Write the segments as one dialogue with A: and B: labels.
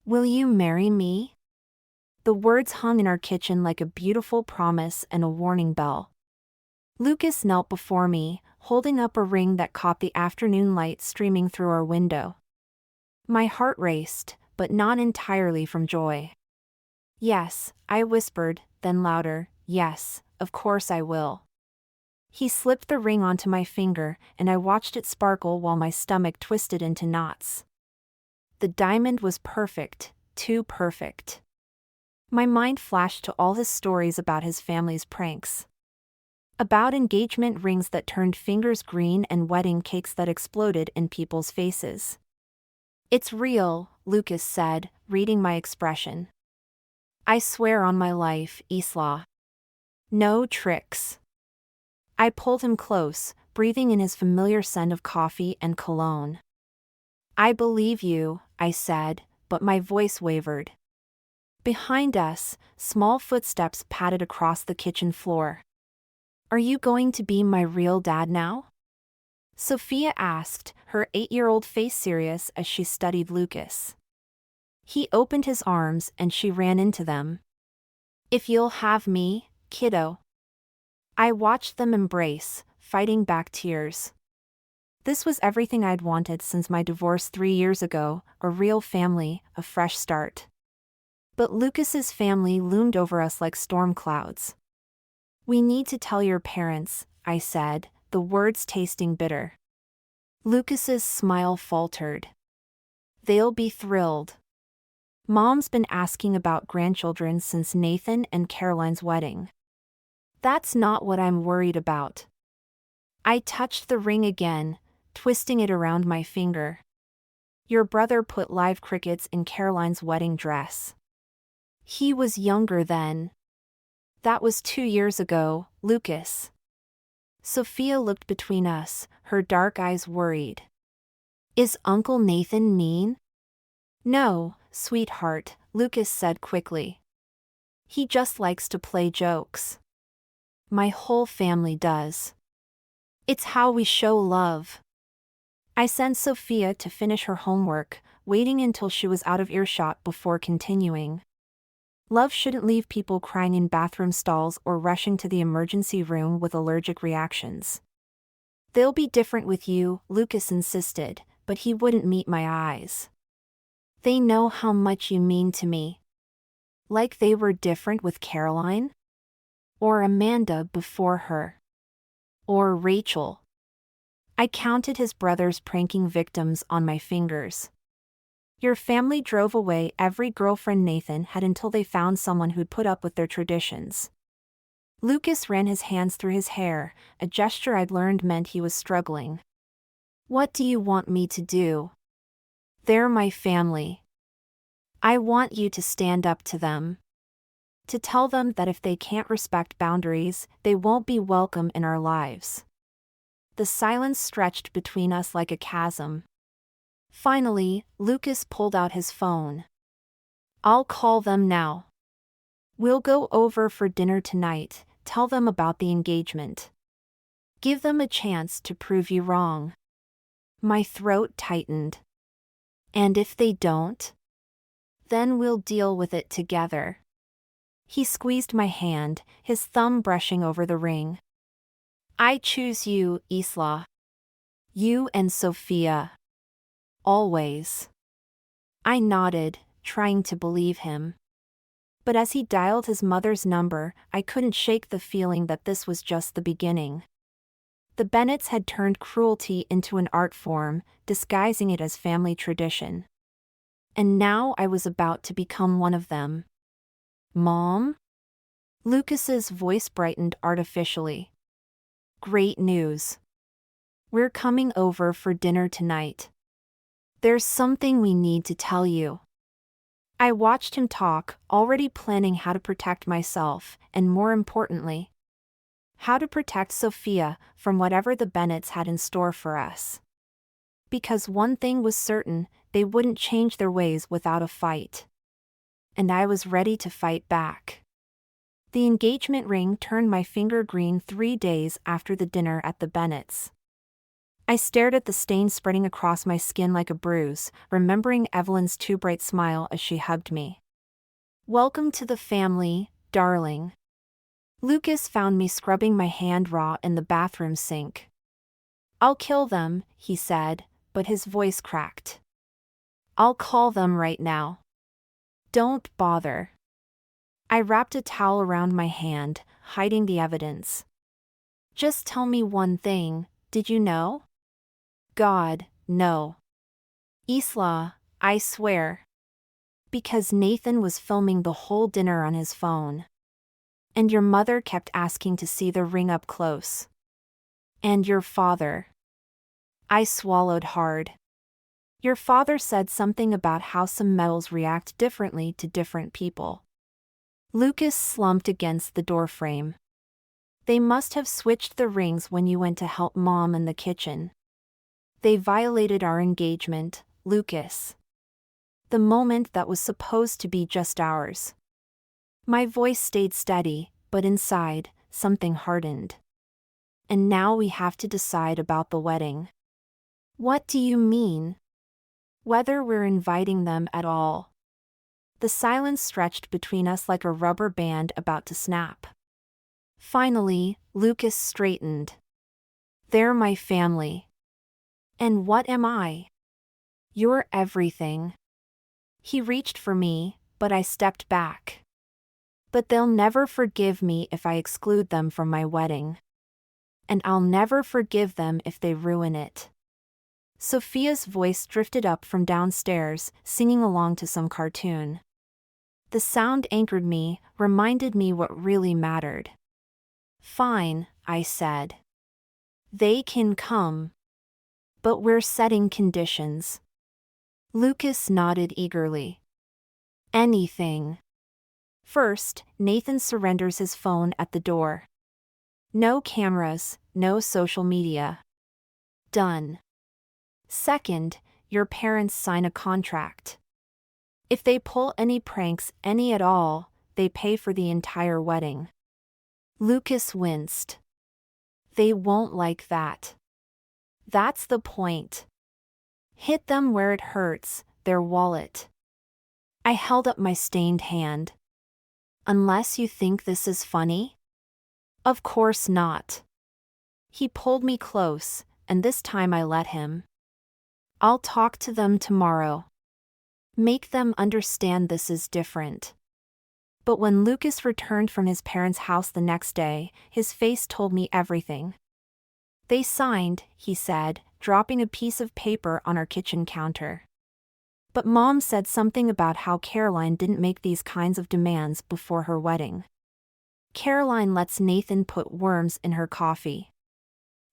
A: Will you marry me? The words hung in our kitchen like a beautiful promise and a warning bell. Lucas knelt before me, holding up a ring that caught the afternoon light streaming through our window. My heart raced, but not entirely from joy. Yes, I whispered, then louder, yes, of course I will. He slipped the ring onto my finger, and I watched it sparkle while my stomach twisted into knots. The diamond was perfect, too perfect. My mind flashed to all his stories about his family's pranks. About engagement rings that turned fingers green and wedding cakes that exploded in people's faces. It's real, Lucas said, reading my expression. I swear on my life, Isla. No tricks. I pulled him close, breathing in his familiar scent of coffee and cologne. I believe you, I said, but my voice wavered. Behind us, small footsteps padded across the kitchen floor. Are you going to be my real dad now? Sophia asked, her 8-year-old face serious as she studied Lucas. He opened his arms and she ran into them. If you'll have me, kiddo. I watched them embrace, fighting back tears. This was everything I'd wanted since my divorce 3 years ago, a real family, a fresh start. But Lucas's family loomed over us like storm clouds. We need to tell your parents, I said, the words tasting bitter. Lucas's smile faltered. They'll be thrilled. Mom's been asking about grandchildren since Nathan and Caroline's wedding. That's not what I'm worried about. I touched the ring again, twisting it around my finger. Your brother put live crickets in Caroline's wedding dress. He was younger then. That was 2 years ago, Lucas. Sophia looked between us, her dark eyes worried. Is Uncle Nathan mean? No, sweetheart, Lucas said quickly. He just likes to play jokes. My whole family does. It's how we show love. I sent Sophia to finish her homework, waiting until she was out of earshot before continuing. Love shouldn't leave people crying in bathroom stalls or rushing to the emergency room with allergic reactions. They'll be different with you, Lucas insisted, but he wouldn't meet my eyes. They know how much you mean to me. Like they were different with Caroline? Or Amanda before her? Or Rachel? I counted his brother's pranking victims on my fingers. Your family drove away every girlfriend Nathan had until they found someone who'd put up with their traditions. Lucas ran his hands through his hair, a gesture I'd learned meant he was struggling. What do you want me to do? They're my family. I want you to stand up to them. To tell them that if they can't respect boundaries, they won't be welcome in our lives. The silence stretched between us like a chasm. Finally, Lucas pulled out his phone. I'll call them now. We'll go over for dinner tonight, tell them about the engagement. Give them a chance to prove you wrong. My throat tightened. And if they don't? Then we'll deal with it together. He squeezed my hand, his thumb brushing over the ring. I choose you, Isla. You and Sophia. Always. I nodded, trying to believe him. But as he dialed his mother's number, I couldn't shake the feeling that this was just the beginning. The Bennetts had turned cruelty into an art form, disguising it as family tradition. And now I was about to become one of them. Mom? Lucas's voice brightened artificially. Great news. We're coming over for dinner tonight. There's something we need to tell you. I watched him talk, already planning how to protect myself, and more importantly, how to protect Sophia from whatever the Bennetts had in store for us. Because one thing was certain, they wouldn't change their ways without a fight. And I was ready to fight back. The engagement ring turned my finger green 3 days after the dinner at the Bennetts. I stared at the stain spreading across my skin like a bruise, remembering Evelyn's too bright smile as she hugged me. "Welcome to the family, darling." Lucas found me scrubbing my hand raw in the bathroom sink. "I'll kill them," he said, but his voice cracked. "I'll call them right now." "Don't bother." I wrapped a towel around my hand, hiding the evidence. "Just tell me one thing, did you know?" "God, no." "Isla, I swear." "Because Nathan was filming the whole dinner on his phone. And your mother kept asking to see the ring up close. And your father." I swallowed hard. "Your father said something about how some metals react differently to different people." Lucas slumped against the doorframe. "They must have switched the rings when you went to help Mom in the kitchen. They violated our engagement, Lucas. The moment that was supposed to be just ours." My voice stayed steady, but inside, something hardened. "And now we have to decide about the wedding." "What do you mean?" "Whether we're inviting them at all." The silence stretched between us like a rubber band about to snap. Finally, Lucas straightened. "They're my family." "And what am I?" "You're everything." He reached for me, but I stepped back. "But they'll never forgive me if I exclude them from my wedding. And I'll never forgive them if they ruin it." Sophia's voice drifted up from downstairs, singing along to some cartoon. The sound anchored me, reminded me what really mattered. "Fine," I said. "They can come. But we're setting conditions." Lucas nodded eagerly. "Anything." "First, Nathan surrenders his phone at the door. No cameras, no social media. Done. Second, your parents sign a contract. If they pull any pranks, any at all, they pay for the entire wedding." Lucas winced. "They won't like that." "That's the point. Hit them where it hurts, their wallet." I held up my stained hand. "Unless you think this is funny?" "Of course not." He pulled me close, and this time I let him. "I'll talk to them tomorrow. Make them understand this is different." But when Lucas returned from his parents' house the next day, his face told me everything. "They signed," he said, dropping a piece of paper on our kitchen counter. "But Mom said something about how Caroline didn't make these kinds of demands before her wedding. Caroline lets Nathan put worms in her coffee."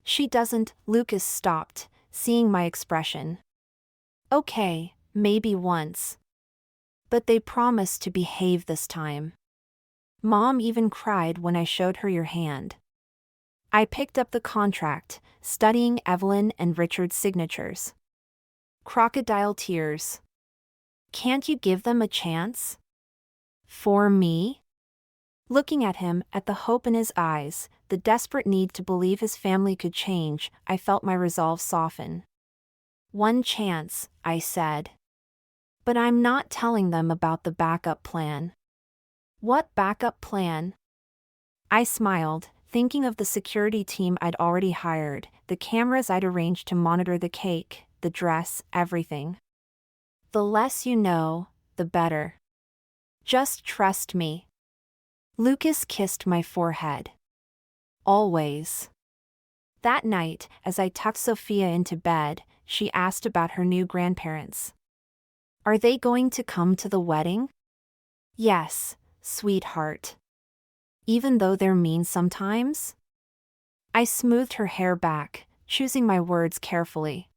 A: "She doesn't." Lucas stopped, seeing my expression. "Okay, maybe once. But they promised to behave this time. Mom even cried when I showed her your hand." I picked up the contract, studying Evelyn and Richard's signatures. Crocodile tears. "Can't you give them a chance?" "For me?" Looking at him, at the hope in his eyes, the desperate need to believe his family could change, I felt my resolve soften. "One chance," I said. "But I'm not telling them about the backup plan." "What backup plan?" I smiled, thinking of the security team I'd already hired, the cameras I'd arranged to monitor the cake, the dress, everything. "The less you know, the better. Just trust me." Lucas kissed my forehead. "Always." That night, as I tucked Sophia into bed, she asked about her new grandparents. "Are they going to come to the wedding?" "Yes, sweetheart. Even though they're mean sometimes?" I smoothed her hair back, choosing my words carefully.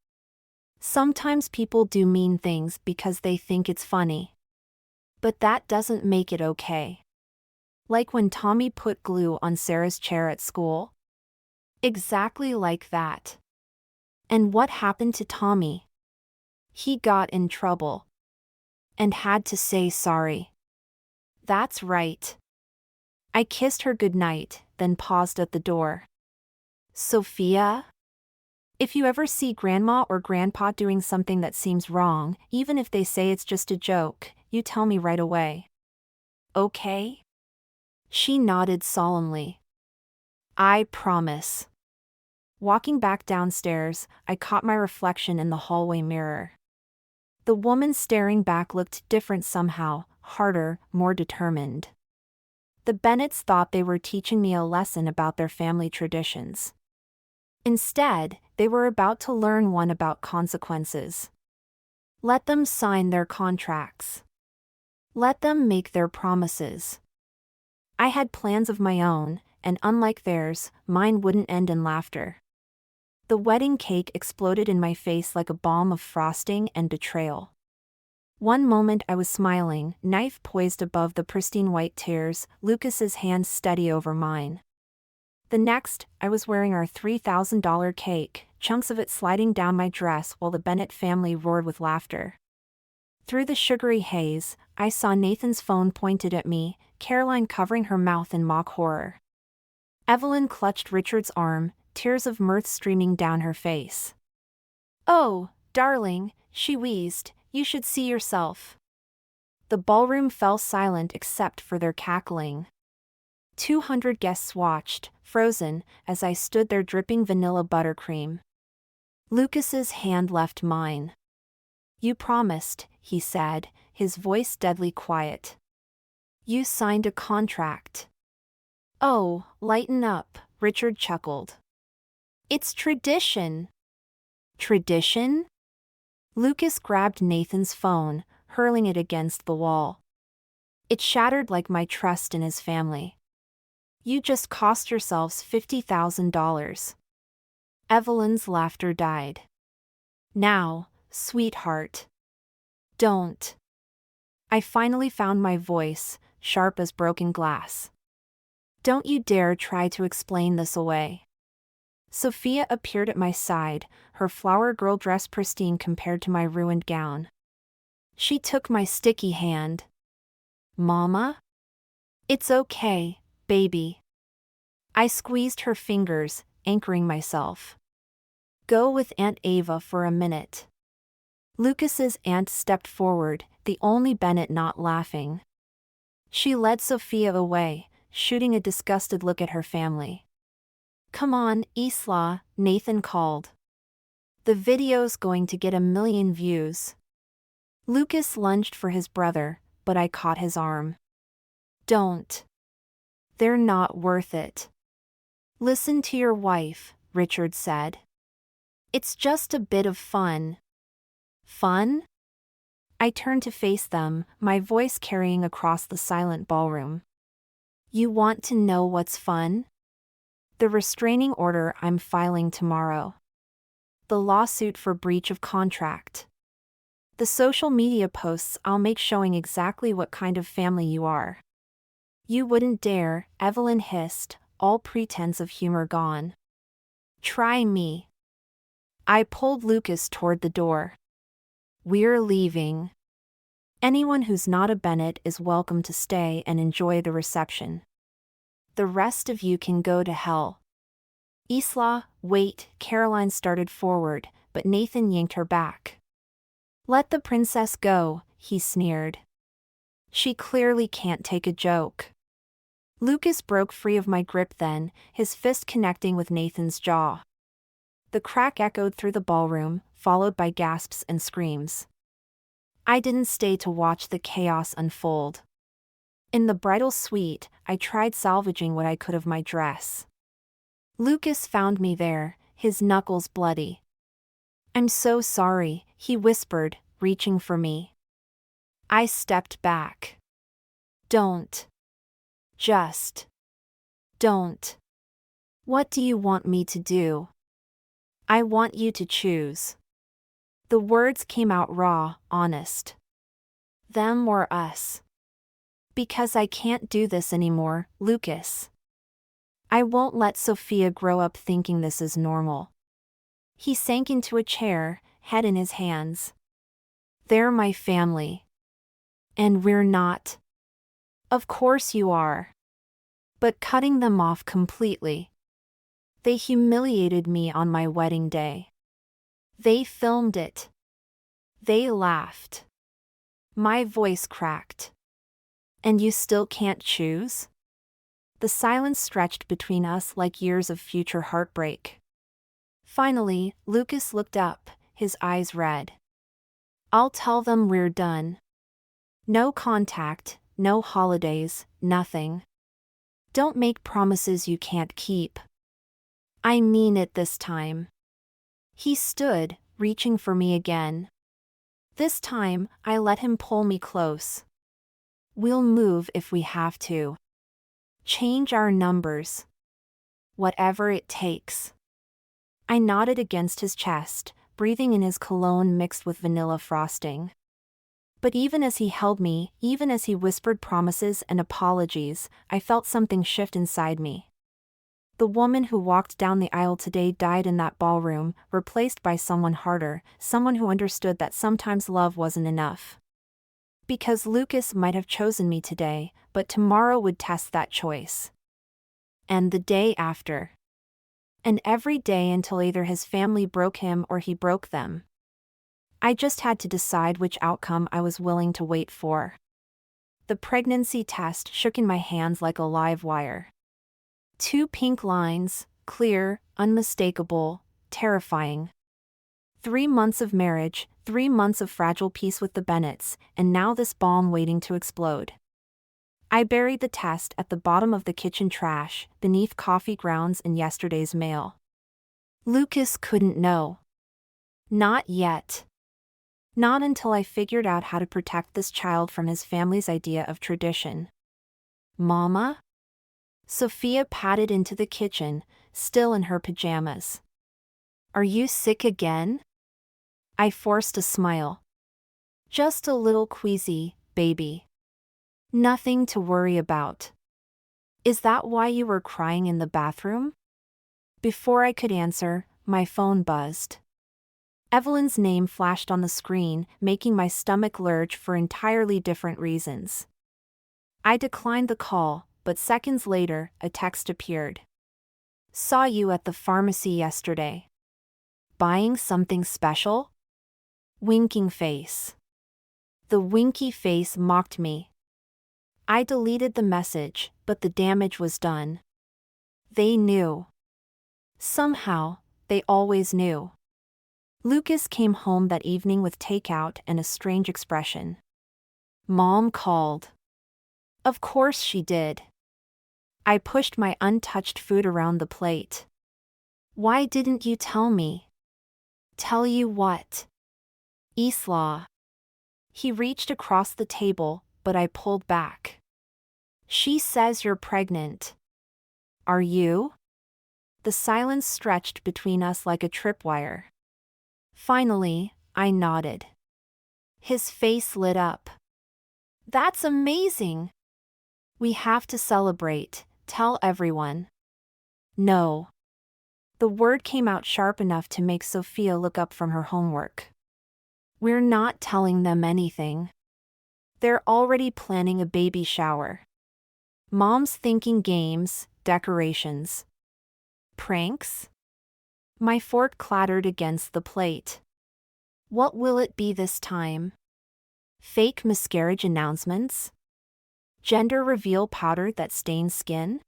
A: "Sometimes people do mean things because they think it's funny. But that doesn't make it okay. Like when Tommy put glue on Sarah's chair at school?" "Exactly like that." "And what happened to Tommy?" "He got in trouble. And had to say sorry." "That's right." I kissed her goodnight, then paused at the door. "Sophia?" If you ever see grandma or grandpa doing something that seems wrong, even if they say it's just a joke, you tell me right away. Okay? She nodded solemnly. I promise. Walking back downstairs, I caught my reflection in the hallway mirror. The woman staring back looked different somehow, harder, more determined. The Bennetts thought they were teaching me a lesson about their family traditions. Instead, they were about to learn one about consequences. Let them sign their contracts. Let them make their promises. I had plans of my own, and unlike theirs, mine wouldn't end in laughter. The wedding cake exploded in my face like a bomb of frosting and betrayal. One moment I was smiling, knife poised above the pristine white tears, Lucas's hands steady over mine. The next, I was wearing our $3,000 cake, chunks of it sliding down my dress while the Bennett family roared with laughter. Through the sugary haze, I saw Nathan's phone pointed at me, Caroline covering her mouth in mock horror. Evelyn clutched Richard's arm, tears of mirth streaming down her face. "Oh, darling," she wheezed, "you should see yourself." The ballroom fell silent except for their cackling. 200 guests watched, frozen, as I stood there dripping vanilla buttercream. Lucas's hand left mine. "You promised," he said, his voice deadly quiet. "You signed a contract." "Oh, lighten up," Richard chuckled. "It's tradition." "Tradition?" Lucas grabbed Nathan's phone, hurling it against the wall. It shattered like my trust in his family. "You just cost yourselves $50,000. Evelyn's laughter died. "Now, sweetheart. Don't." I finally found my voice, sharp as broken glass. "Don't you dare try to explain this away." Sophia appeared at my side, her flower girl dress pristine compared to my ruined gown. She took my sticky hand. "Mama?" "It's okay, baby." I squeezed her fingers, anchoring myself. "Go with Aunt Ava for a minute." Lucas's aunt stepped forward, the only Bennett not laughing. She led Sophia away, shooting a disgusted look at her family. "Come on, Isla," Nathan called. "The video's going to get 1,000,000 views." Lucas lunged for his brother, but I caught his arm. "Don't. They're not worth it." "Listen to your wife," Richard said. "It's just a bit of fun." "Fun?" I turned to face them, my voice carrying across the silent ballroom. "You want to know what's fun?" "The restraining order I'm filing tomorrow. The lawsuit for breach of contract. The social media posts I'll make showing exactly what kind of family you are." "You wouldn't dare," Evelyn hissed, all pretense of humor gone. "Try me." I pulled Lucas toward the door. "We're leaving. Anyone who's not a Bennett is welcome to stay and enjoy the reception. The rest of you can go to hell." "Isla, wait," Caroline started forward, but Nathan yanked her back. "Let the princess go," he sneered. "She clearly can't take a joke." Lucas broke free of my grip then, his fist connecting with Nathan's jaw. The crack echoed through the ballroom, followed by gasps and screams. I didn't stay to watch the chaos unfold. In the bridal suite, I tried salvaging what I could of my dress. Lucas found me there, his knuckles bloody. "I'm so sorry," he whispered, reaching for me. I stepped back. "Don't. Just. Don't." "What do you want me to do?" "I want you to choose." The words came out raw, honest. Them or us. "Because I can't do this anymore, Lucas. I won't let Sophia grow up thinking this is normal." He sank into a chair, head in his hands. "They're my family. And we're not." "Of course you are. But cutting them off completely. They humiliated me on my wedding day. They filmed it. They laughed. My voice cracked. And you still can't choose? The silence stretched between us like years of future heartbreak. Finally, Lucas looked up, his eyes red. I'll tell them we're done. No contact, no holidays, nothing. Don't make promises you can't keep. I mean it this time. He stood, reaching for me again. This time, I let him pull me close. We'll move if we have to. Change our numbers. Whatever it takes. I nodded against his chest, breathing in his cologne mixed with vanilla frosting. But even as he held me, even as he whispered promises and apologies, I felt something shift inside me. The woman who walked down the aisle today died in that ballroom, replaced by someone harder, someone who understood that sometimes love wasn't enough. Because Lucas might have chosen me today, but tomorrow would test that choice. And the day after. And every day until either his family broke him or he broke them. I just had to decide which outcome I was willing to wait for. The pregnancy test shook in my hands like a live wire. 2 pink lines, clear, unmistakable, terrifying. 3 months of marriage, 3 months of fragile peace with the Bennetts, and now this bomb waiting to explode. I buried the test at the bottom of the kitchen trash, beneath coffee grounds and yesterday's mail. Lucas couldn't know. Not yet. Not until I figured out how to protect this child from his family's idea of tradition. Mama? Sophia padded into the kitchen, still in her pajamas. Are you sick again? I forced a smile. Just a little queasy, baby. Nothing to worry about. Is that why you were crying in the bathroom? Before I could answer, my phone buzzed. Evelyn's name flashed on the screen, making my stomach lurch for entirely different reasons. I declined the call, but seconds later, a text appeared. Saw you at the pharmacy yesterday. Buying something special? Winking face. The winky face mocked me. I deleted the message, but the damage was done. They knew. Somehow, they always knew. Lucas came home that evening with takeout and a strange expression. Mom called. Of course she did. I pushed my untouched food around the plate. Why didn't you tell me? Tell you what? Isla. He reached across the table, but I pulled back. She says you're pregnant. Are you? The silence stretched between us like a tripwire. Finally, I nodded. His face lit up. That's amazing! We have to celebrate, tell everyone. No. The word came out sharp enough to make Sophia look up from her homework. We're not telling them anything. They're already planning a baby shower. Mom's thinking games, decorations. Pranks? My fork clattered against the plate. What will it be this time? Fake miscarriage announcements? Gender reveal powder that stains skin?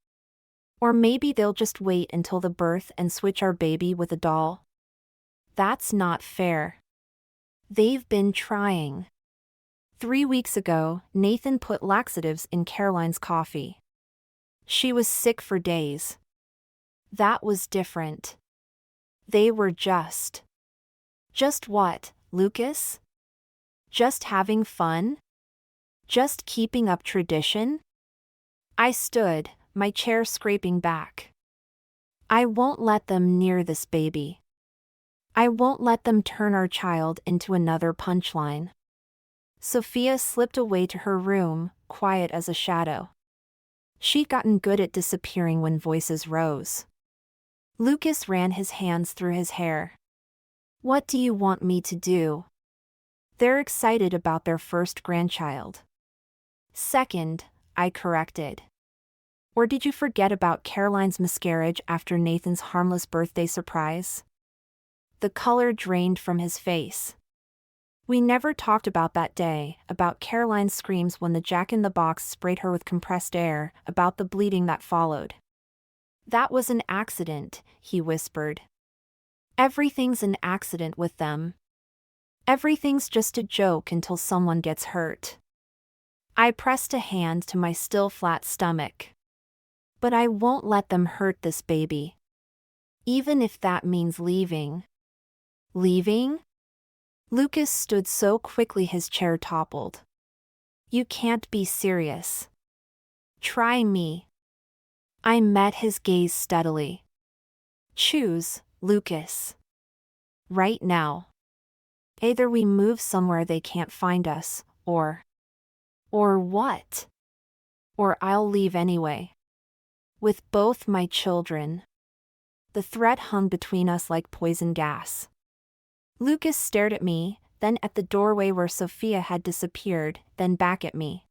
A: Or maybe they'll just wait until the birth and switch our baby with a doll? That's not fair. They've been trying. 3 weeks ago, Nathan put laxatives in Caroline's coffee. She was sick for days. That was different. They were just. Just what, Lucas? Just having fun? Just keeping up tradition? I stood, my chair scraping back. I won't let them near this baby. I won't let them turn our child into another punchline. Sophia slipped away to her room, quiet as a shadow. She'd gotten good at disappearing when voices rose. Lucas ran his hands through his hair. What do you want me to do? They're excited about their first grandchild. Second, I corrected. Or did you forget about Caroline's miscarriage after Nathan's harmless birthday surprise? The color drained from his face. We never talked about that day, about Caroline's screams when the jack-in-the-box sprayed her with compressed air, about the bleeding that followed. That was an accident, he whispered. Everything's an accident with them. Everything's just a joke until someone gets hurt. I pressed a hand to my still flat stomach. But I won't let them hurt this baby. Even if that means leaving. Leaving? Lucas stood so quickly his chair toppled. You can't be serious. Try me. I met his gaze steadily. Choose, Lucas. Right now. Either we move somewhere they can't find us, or what? Or I'll leave anyway. With both my children. The threat hung between us like poison gas. Lucas stared at me, then at the doorway where Sophia had disappeared, then back at me.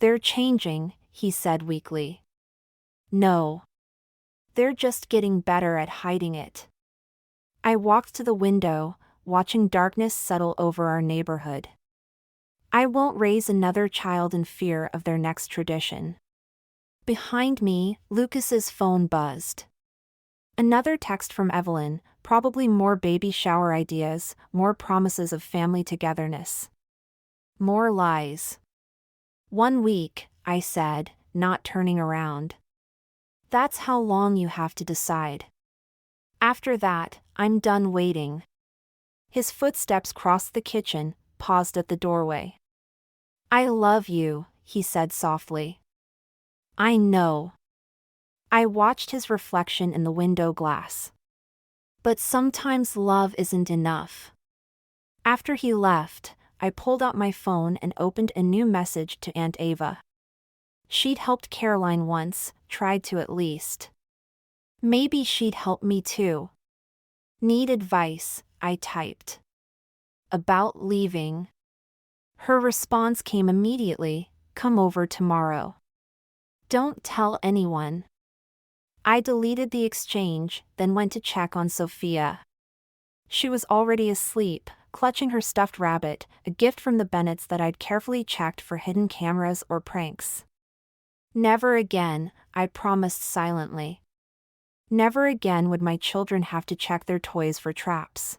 A: They're changing, he said weakly. No. They're just getting better at hiding it. I walked to the window, watching darkness settle over our neighborhood. I won't raise another child in fear of their next tradition. Behind me, Lucas's phone buzzed. Another text from Evelyn, probably more baby shower ideas, more promises of family togetherness. More lies. 1 week, I said, not turning around. That's how long you have to decide. After that, I'm done waiting. His footsteps crossed the kitchen, paused at the doorway. I love you, he said softly. I know. I watched his reflection in the window glass. But sometimes love isn't enough. After he left, I pulled out my phone and opened a new message to Aunt Ava. She'd helped Caroline once, tried to at least. Maybe she'd help me too. Need advice, I typed. About leaving. Her response came immediately, come over tomorrow. Don't tell anyone. I deleted the exchange, then went to check on Sophia. She was already asleep, clutching her stuffed rabbit, a gift from the Bennetts that I'd carefully checked for hidden cameras or pranks. Never again, I promised silently. Never again would my children have to check their toys for traps.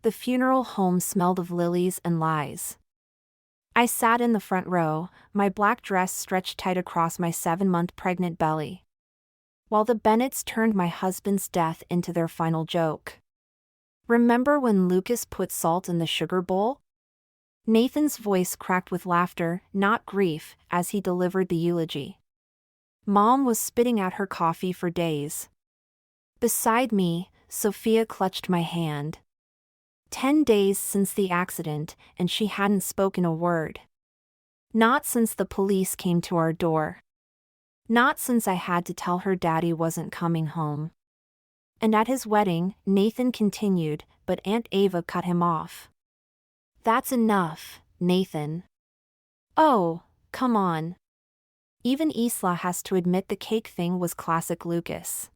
A: The funeral home smelled of lilies and lies. I sat in the front row, my black dress stretched tight across my 7-month pregnant belly. While the Bennetts turned my husband's death into their final joke. Remember when Lucas put salt in the sugar bowl? Nathan's voice cracked with laughter, not grief, as he delivered the eulogy. Mom was spitting out her coffee for days. Beside me, Sophia clutched my hand. 10 days since the accident, and she hadn't spoken a word. Not since the police came to our door. Not since I had to tell her Daddy wasn't coming home. And at his wedding, Nathan continued, but Aunt Ava cut him off. That's enough, Nathan. Oh, come on. Even Isla has to admit the cake thing was classic Lucas.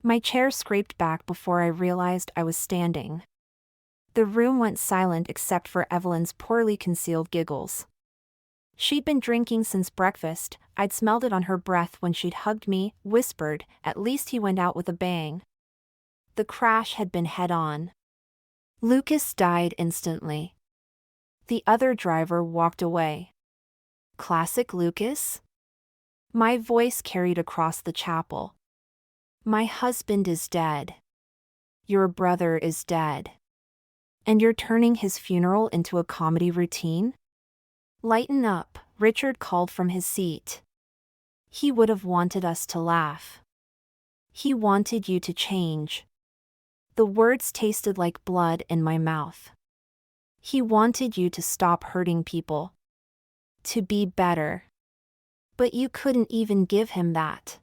A: My chair scraped back before I realized I was standing. The room went silent except for Evelyn's poorly concealed giggles. She'd been drinking since breakfast, I'd smelled it on her breath when she'd hugged me, whispered, at least he went out with a bang. The crash had been head-on. Lucas died instantly. The other driver walked away. Classic Lucas? My voice carried across the chapel. My husband is dead. Your brother is dead. And you're turning his funeral into a comedy routine? Lighten up, Richard called from his seat. He would have wanted us to laugh. He wanted you to change. The words tasted like blood in my mouth. He wanted you to stop hurting people. To be better. But you couldn't even give him that.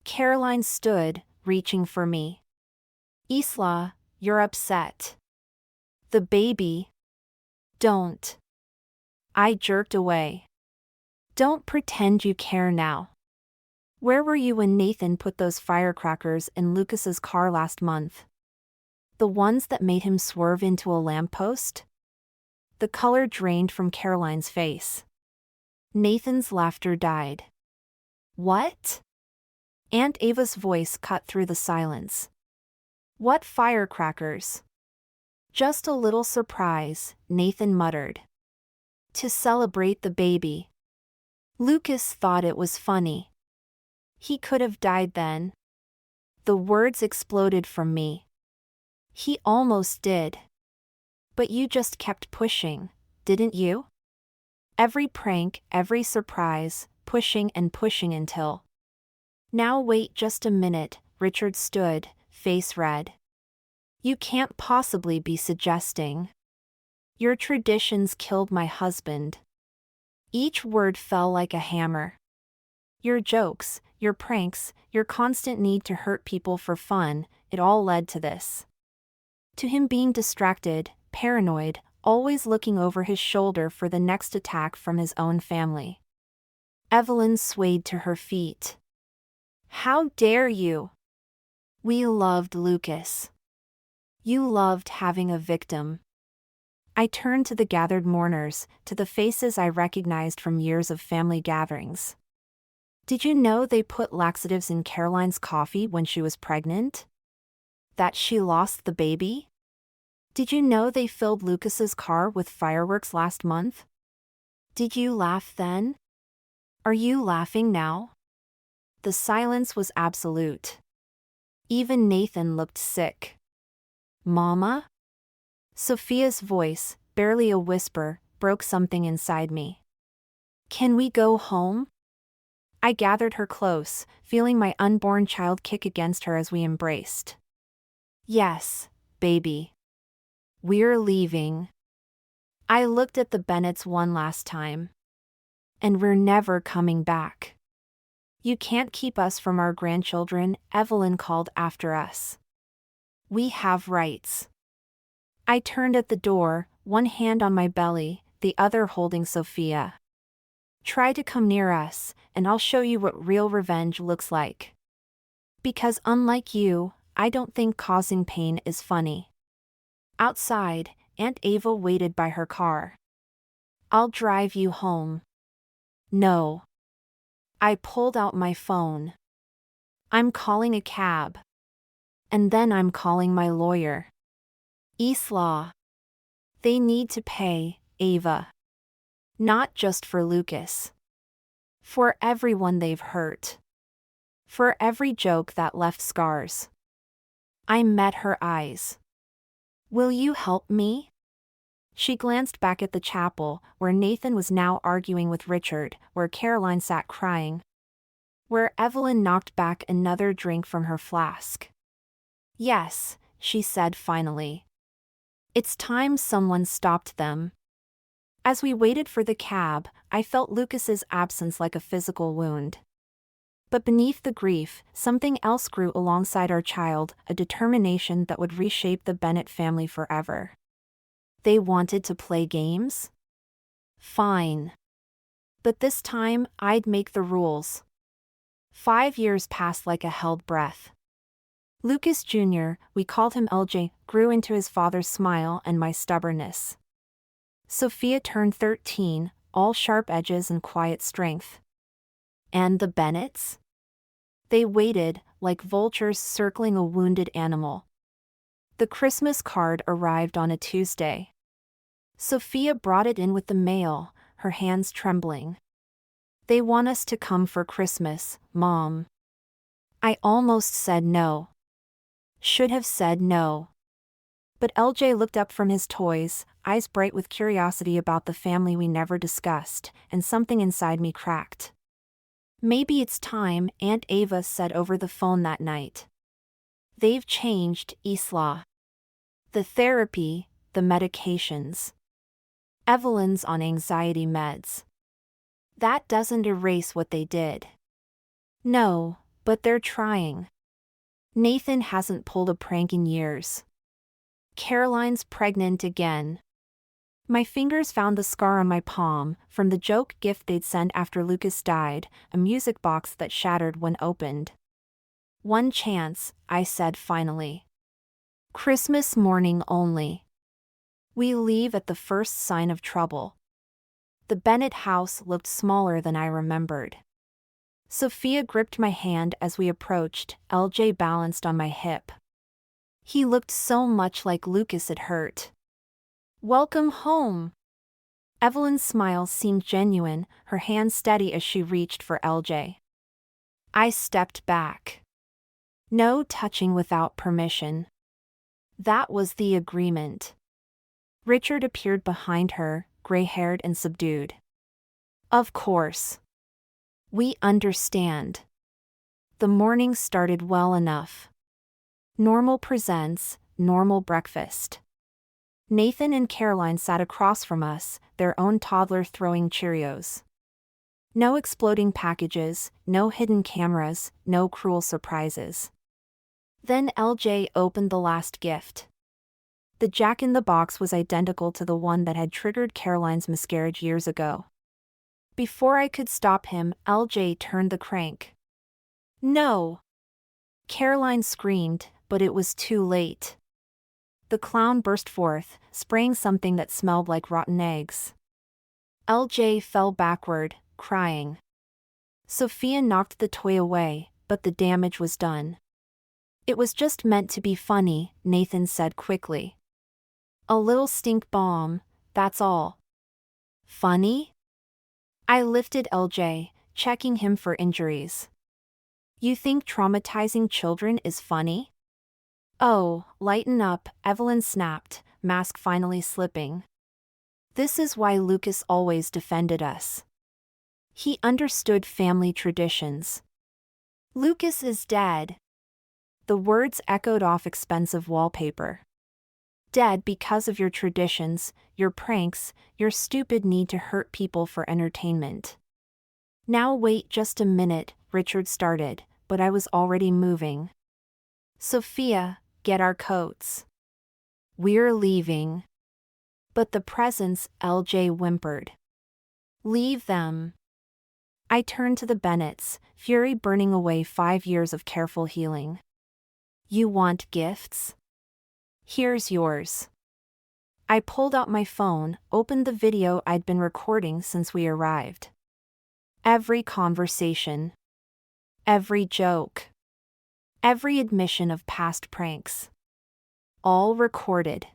A: Caroline stood, reaching for me. Isla, you're upset. The baby. Don't. I jerked away. Don't pretend you care now. Where were you when Nathan put those firecrackers in Lucas's car last month? The ones that made him swerve into a lamppost? The color drained from Caroline's face. Nathan's laughter died. What? Aunt Ava's voice cut through the silence. What firecrackers? Just a little surprise, Nathan muttered. To celebrate the baby. Lucas thought it was funny. He could have died then. The words exploded from me. He almost did. But you just kept pushing, didn't you? Every prank, every surprise, pushing and pushing until. Now wait just a minute, Richard stood, face red. You can't possibly be suggesting. Your traditions killed my husband. Each word fell like a hammer. Your jokes, your pranks, your constant need to hurt people for fun, it all led to this. To him being distracted, paranoid, always looking over his shoulder for the next attack from his own family. Evelyn swayed to her feet. How dare you? We loved Lucas. You loved having a victim. I turned to the gathered mourners, to the faces I recognized from years of family gatherings. Did you know they put laxatives in Caroline's coffee when she was pregnant? That she lost the baby? Did you know they filled Lucas's car with fireworks last month? Did you laugh then? Are you laughing now? The silence was absolute. Even Nathan looked sick. Mama? Sophia's voice, barely a whisper, broke something inside me. Can we go home? I gathered her close, feeling my unborn child kick against her as we embraced. Yes, baby. We're leaving. I looked at the Bennetts one last time. And we're never coming back. You can't keep us from our grandchildren, Evelyn called after us. We have rights. I turned at the door, one hand on my belly, the other holding Sophia. Try to come near us, and I'll show you what real revenge looks like. Because unlike you, I don't think causing pain is funny. Outside, Aunt Ava waited by her car. I'll drive you home. No. I pulled out my phone. I'm calling a cab. And then I'm calling my lawyer. East Law. They need to pay, Ava. Not just for Lucas. For everyone they've hurt. For every joke that left scars. I met her eyes. Will you help me? She glanced back at the chapel, where Nathan was now arguing with Richard, where Caroline sat crying. Where Evelyn knocked back another drink from her flask. Yes, she said finally. It's time someone stopped them. As we waited for the cab, I felt Lucas's absence like a physical wound. But beneath the grief, something else grew alongside our child, a determination that would reshape the Bennett family forever. They wanted to play games? Fine. But this time, I'd make the rules. 5 years passed like a held breath. Lucas Jr., we called him LJ, grew into his father's smile and my stubbornness. Sophia turned 13, all sharp edges and quiet strength. And the Bennetts? They waited, like vultures circling a wounded animal. The Christmas card arrived on a Tuesday. Sophia brought it in with the mail, her hands trembling. They want us to come for Christmas, Mom. I almost said no. Should have said no. But LJ looked up from his toys, eyes bright with curiosity about the family we never discussed, and something inside me cracked. Maybe it's time, Aunt Ava said over the phone that night. They've changed, Isla. The therapy, the medications. Evelyn's on anxiety meds. That doesn't erase what they did. No, but they're trying. Nathan hasn't pulled a prank in years. Caroline's pregnant again. My fingers found the scar on my palm, from the joke gift they'd sent after Lucas died, a music box that shattered when opened. "One chance," I said finally. "Christmas morning only. We leave at the first sign of trouble." The Bennett house looked smaller than I remembered. Sophia gripped my hand as we approached, LJ balanced on my hip. He looked so much like Lucas it hurt. "Welcome home." Evelyn's smile seemed genuine, her hand steady as she reached for LJ. I stepped back. No touching without permission. That was the agreement. Richard appeared behind her, gray-haired and subdued. "Of course. We understand." The morning started well enough. Normal presents, normal breakfast. Nathan and Caroline sat across from us, their own toddler throwing Cheerios. No exploding packages, no hidden cameras, no cruel surprises. Then LJ opened the last gift. The jack-in-the-box was identical to the one that had triggered Caroline's miscarriage years ago. Before I could stop him, LJ turned the crank. "No!" Caroline screamed, but it was too late. The clown burst forth, spraying something that smelled like rotten eggs. LJ fell backward, crying. Sophia knocked the toy away, but the damage was done. "It was just meant to be funny," Nathan said quickly. "A little stink bomb, that's all." "Funny?" I lifted LJ, checking him for injuries. "You think traumatizing children is funny?" "Oh, lighten up," Evelyn snapped, mask finally slipping. "This is why Lucas always defended us. He understood family traditions." "Lucas is dead." The words echoed off expensive wallpaper. "Dead because of your traditions, your pranks, your stupid need to hurt people for entertainment." "Now wait just a minute," Richard started, but I was already moving. "Sophia, get our coats. We're leaving." "But the presents," LJ whimpered. "Leave them." I turned to the Bennetts, fury burning away 5 years of careful healing. "You want gifts? Here's yours." I pulled out my phone, opened the video I'd been recording since we arrived. Every conversation. Every joke. Every admission of past pranks. All recorded.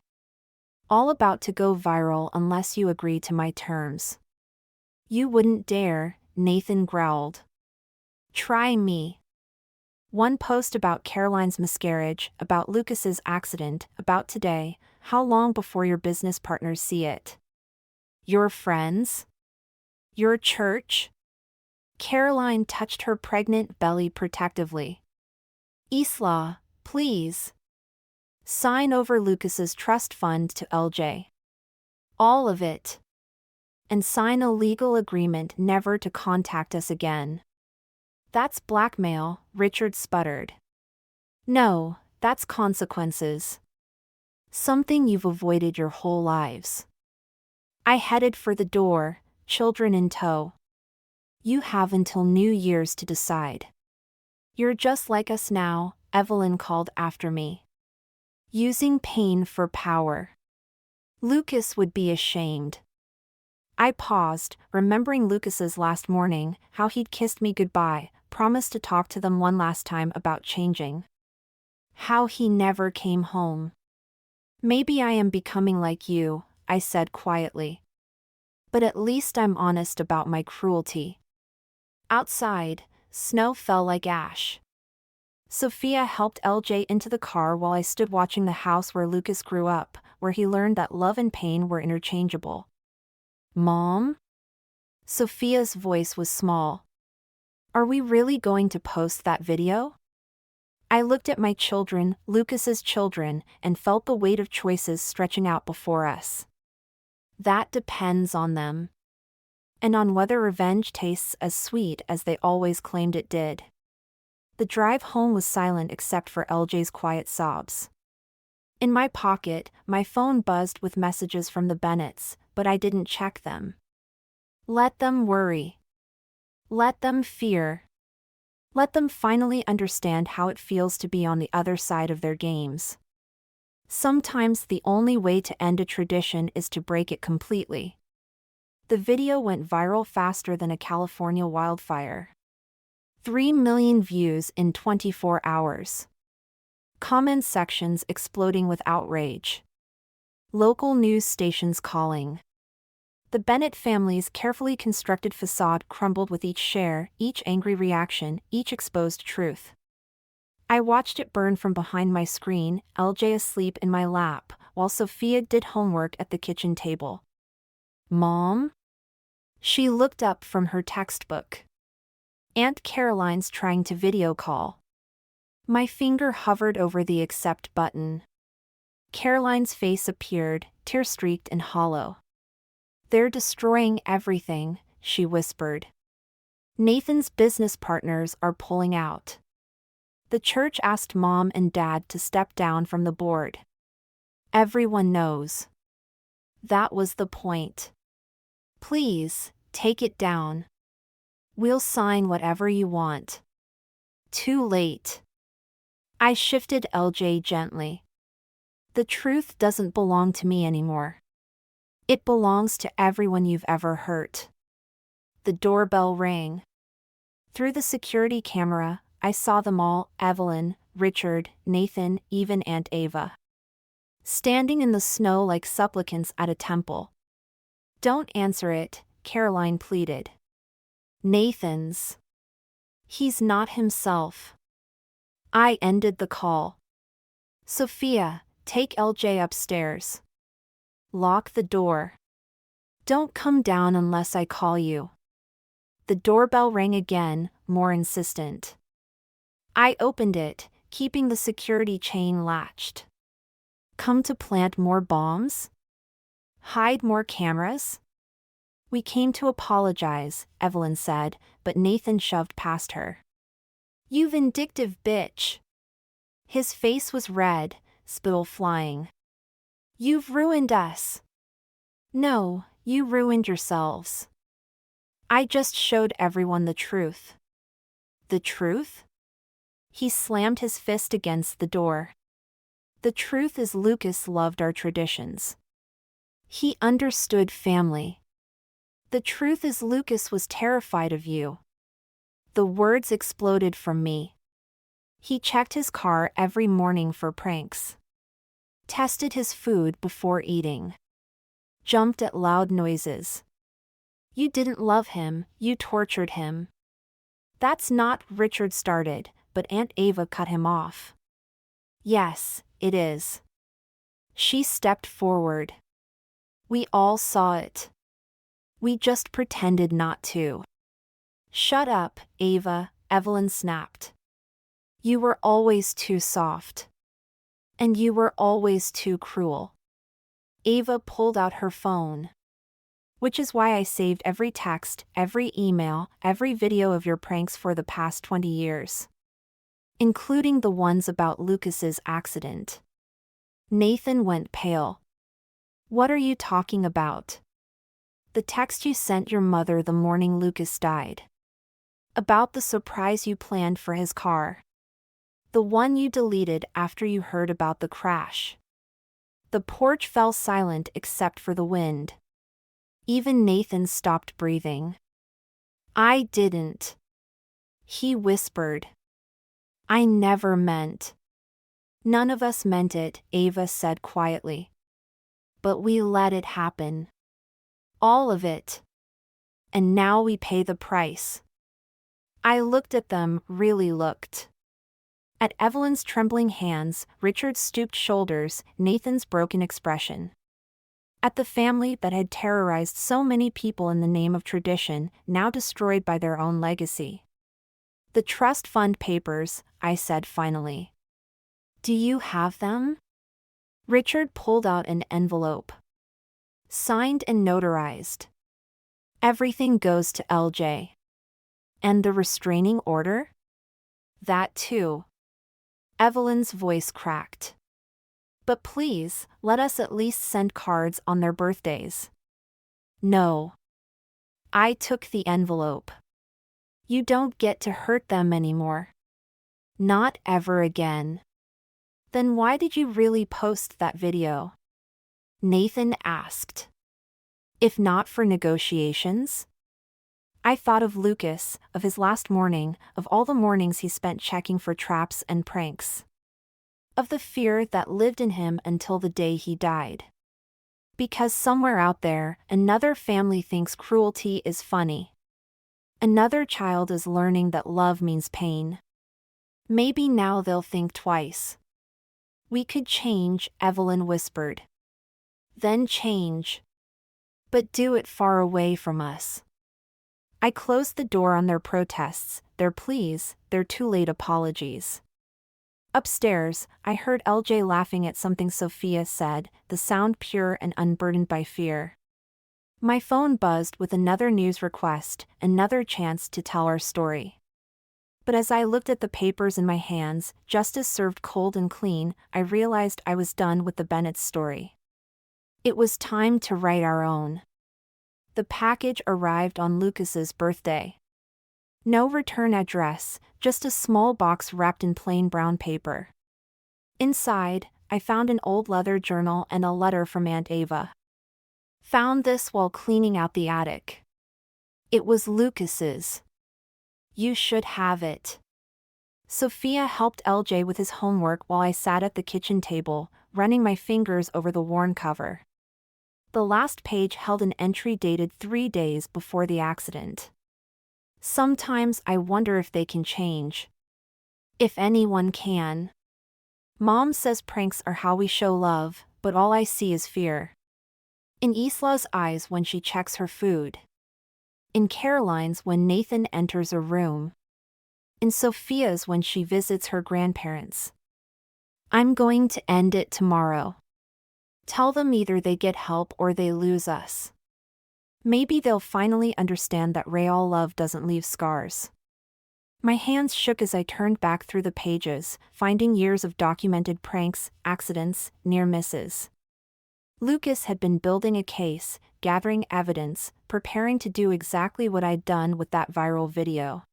A: All about to go viral unless you agree to my terms. "You wouldn't dare," Nathan growled. "Try me." One post about Caroline's miscarriage, about Lucas's accident, about today. How long before your business partners see it? Your friends? Your church? Caroline touched her pregnant belly protectively. "Isla, please. Sign over Lucas's trust fund to LJ. All of it. And sign a legal agreement never to contact us again." "That's blackmail," Richard sputtered. "No, that's consequences. Something you've avoided your whole lives." I headed for the door, children in tow. "You have until New Year's to decide." "You're just like us now," Evelyn called after me. "Using pain for power. Lucas would be ashamed." I paused, remembering Lucas's last morning, how he'd kissed me goodbye, promised to talk to them one last time about changing. How he never came home. "Maybe I am becoming like you," I said quietly. "But at least I'm honest about my cruelty." Outside, snow fell like ash. Sophia helped LJ into the car while I stood watching the house where Lucas grew up, where he learned that love and pain were interchangeable. "Mom?" Sophia's voice was small. "Are we really going to post that video?" I looked at my children, Lucas's children, and felt the weight of choices stretching out before us. That depends on them. And on whether revenge tastes as sweet as they always claimed it did. The drive home was silent except for LJ's quiet sobs. In my pocket, my phone buzzed with messages from the Bennetts, but I didn't check them. Let them worry. Let them fear. Let them finally understand how it feels to be on the other side of their games. Sometimes the only way to end a tradition is to break it completely. The video went viral faster than a California wildfire. 3 million views in 24 hours. Comment sections exploding with outrage. Local news stations calling. The Bennett family's carefully constructed facade crumbled with each share, each angry reaction, each exposed truth. I watched it burn from behind my screen, LJ asleep in my lap, while Sophia did homework at the kitchen table. Mom? She looked up from her textbook. Aunt Caroline's trying to video call. My finger hovered over the accept button. Caroline's face appeared, tear-streaked and hollow. They're destroying everything, she whispered. Nathan's business partners are pulling out. The church asked Mom and Dad to step down from the board. Everyone knows. That was the point. Please, take it down. We'll sign whatever you want. Too late. I shifted LJ gently. The truth doesn't belong to me anymore. It belongs to everyone you've ever hurt. The doorbell rang. Through the security camera, I saw them all, Evelyn, Richard, Nathan, even Aunt Ava. Standing in the snow like supplicants at a temple. Don't answer it, Caroline pleaded. Nathan's. He's not himself. I ended the call. Sophia, take LJ upstairs. Lock the door. Don't come down unless I call you. The doorbell rang again, more insistent. I opened it, keeping the security chain latched. Come to plant more bombs? Hide more cameras? We came to apologize, Evelyn said, but Nathan shoved past her. You vindictive bitch. His face was red, spittle flying. You've ruined us. No, you ruined yourselves. I just showed everyone the truth. The truth? He slammed his fist against the door. The truth is Lucas loved our traditions. He understood family. The truth is Lucas was terrified of you. The words exploded from me. He checked his car every morning for pranks. Tested his food before eating. Jumped at loud noises. You didn't love him, you tortured him. That's not Richard started, but Aunt Ava cut him off. Yes, it is. She stepped forward. We all saw it. We just pretended not to. Shut up, Ava, Evelyn snapped. You were always too soft. And you were always too cruel. Ava pulled out her phone. Which is why I saved every text, every email, every video of your pranks for the past 20 years. Including the ones about Lucas's accident. Nathan went pale. What are you talking about? The text you sent your mother the morning Lucas died. About the surprise you planned for his car. The one you deleted after you heard about the crash. The porch fell silent except for the wind. Even Nathan stopped breathing. I didn't. He whispered. I never meant. None of us meant it, Ava said quietly. But we let it happen. All of it. And now we pay the price. I looked at them, really looked. At Evelyn's trembling hands, Richard's stooped shoulders, Nathan's broken expression. At the family that had terrorized so many people in the name of tradition, now destroyed by their own legacy. The trust fund papers, I said finally. Do you have them? Richard pulled out an envelope. Signed and notarized. Everything goes to LJ. And the restraining order? That too. Evelyn's voice cracked. But please, let us at least send cards on their birthdays. No. I took the envelope. You don't get to hurt them anymore. Not ever again. Then why did you really post that video? Nathan asked. If not for negotiations? I thought of Lucas, of his last morning, of all the mornings he spent checking for traps and pranks. Of the fear that lived in him until the day he died. Because somewhere out there, another family thinks cruelty is funny. Another child is learning that love means pain. Maybe now they'll think twice. We could change, Evelyn whispered. Then change. But do it far away from us. I closed the door on their protests, their pleas, their too-late apologies. Upstairs, I heard LJ laughing at something Sophia said, the sound pure and unburdened by fear. My phone buzzed with another news request, another chance to tell our story. But as I looked at the papers in my hands, justice served cold and clean, I realized I was done with the Bennett's story. It was time to write our own. The package arrived on Lucas's birthday. No return address, just a small box wrapped in plain brown paper. Inside, I found an old leather journal and a letter from Aunt Ava. Found this while cleaning out the attic. It was Lucas's. You should have it. Sophia helped LJ with his homework while I sat at the kitchen table, running my fingers over the worn cover. The last page held an entry dated 3 days before the accident. Sometimes I wonder if they can change. If anyone can. Mom says pranks are how we show love, but all I see is fear. In Isla's eyes when she checks her food. In Caroline's when Nathan enters a room. In Sophia's when she visits her grandparents. I'm going to end it tomorrow. Tell them either they get help or they lose us. Maybe they'll finally understand that real love doesn't leave scars. My hands shook as I turned back through the pages, finding years of documented pranks, accidents, near misses. Lucas had been building a case, gathering evidence, preparing to do exactly what I'd done with that viral video.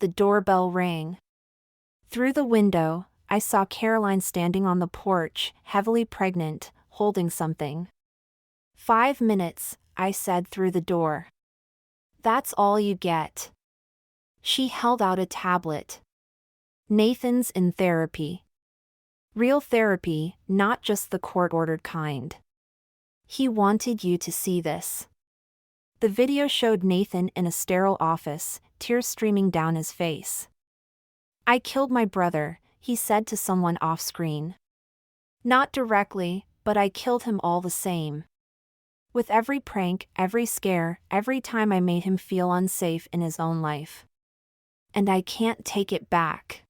A: The doorbell rang. Through the window, I saw Caroline standing on the porch, heavily pregnant, holding something. 5 minutes, I said through the door. That's all you get. She held out a tablet. Nathan's in therapy. Real therapy, not just the court-ordered kind. He wanted you to see this. The video showed Nathan in a sterile office, tears streaming down his face. I killed my brother, he said to someone off-screen. Not directly, but I killed him all the same. With every prank, every scare, every time I made him feel unsafe in his own life. And I can't take it back.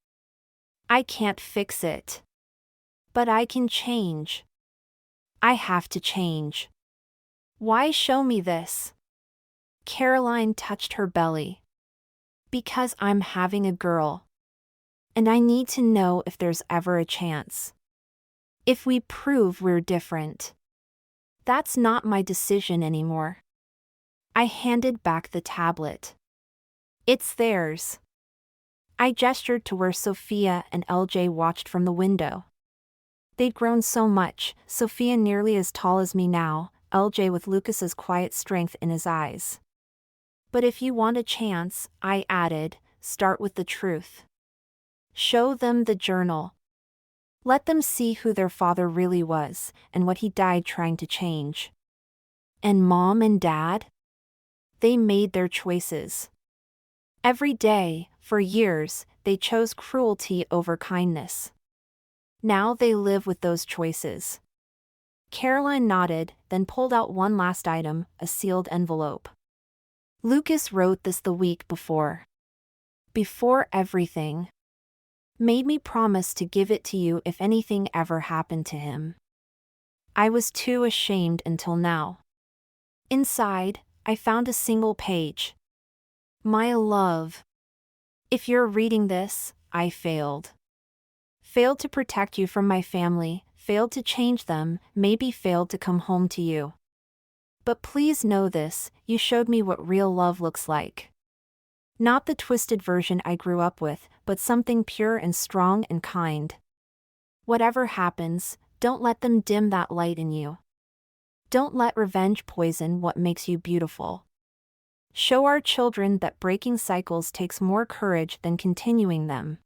A: I can't fix it. But I can change. I have to change. Why show me this? Caroline touched her belly. Because I'm having a girl. And I need to know if there's ever a chance. If we prove we're different. That's not my decision anymore. I handed back the tablet. It's theirs. I gestured to where Sophia and LJ watched from the window. They'd grown so much, Sophia nearly as tall as me now, LJ with Lucas's quiet strength in his eyes. But if you want a chance, I added, start with the truth. Show them the journal. Let them see who their father really was, and what he died trying to change. And Mom and Dad? They made their choices. Every day, for years, they chose cruelty over kindness. Now they live with those choices. Caroline nodded, then pulled out one last item, a sealed envelope. Lucas wrote this the week before. Before everything. Made me promise to give it to you if anything ever happened to him. I was too ashamed until now. Inside, I found a single page. My love. If you're reading this, I failed. Failed to protect you from my family, failed to change them, maybe failed to come home to you. But please know this, you showed me what real love looks like. Not the twisted version I grew up with, but something pure and strong and kind. Whatever happens, don't let them dim that light in you. Don't let revenge poison what makes you beautiful. Show our children that breaking cycles takes more courage than continuing them.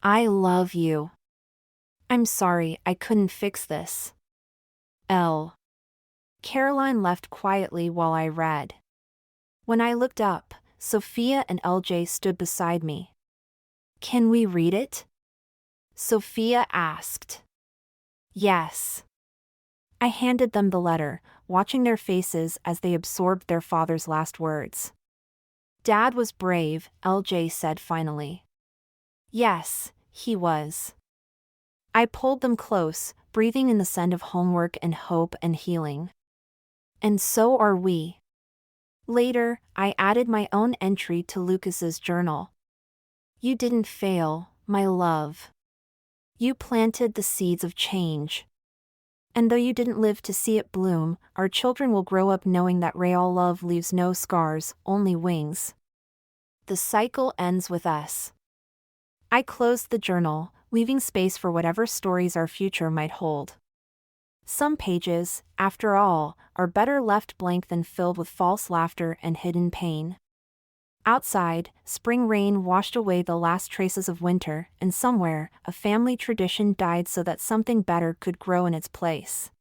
A: I love you. I'm sorry I couldn't fix this. L. Caroline left quietly while I read. When I looked up, Sophia and LJ stood beside me. Can we read it? Sophia asked. Yes. I handed them the letter, watching their faces as they absorbed their father's last words. Dad was brave, LJ said finally. Yes, he was. I pulled them close, breathing in the scent of homework and hope and healing. And so are we. Later, I added my own entry to Lucas's journal. You didn't fail, my love. You planted the seeds of change. And though you didn't live to see it bloom, our children will grow up knowing that real love leaves no scars, only wings. The cycle ends with us. I closed the journal, leaving space for whatever stories our future might hold. Some pages, after all, are better left blank than filled with false laughter and hidden pain. Outside, spring rain washed away the last traces of winter, and somewhere, a family tradition died so that something better could grow in its place.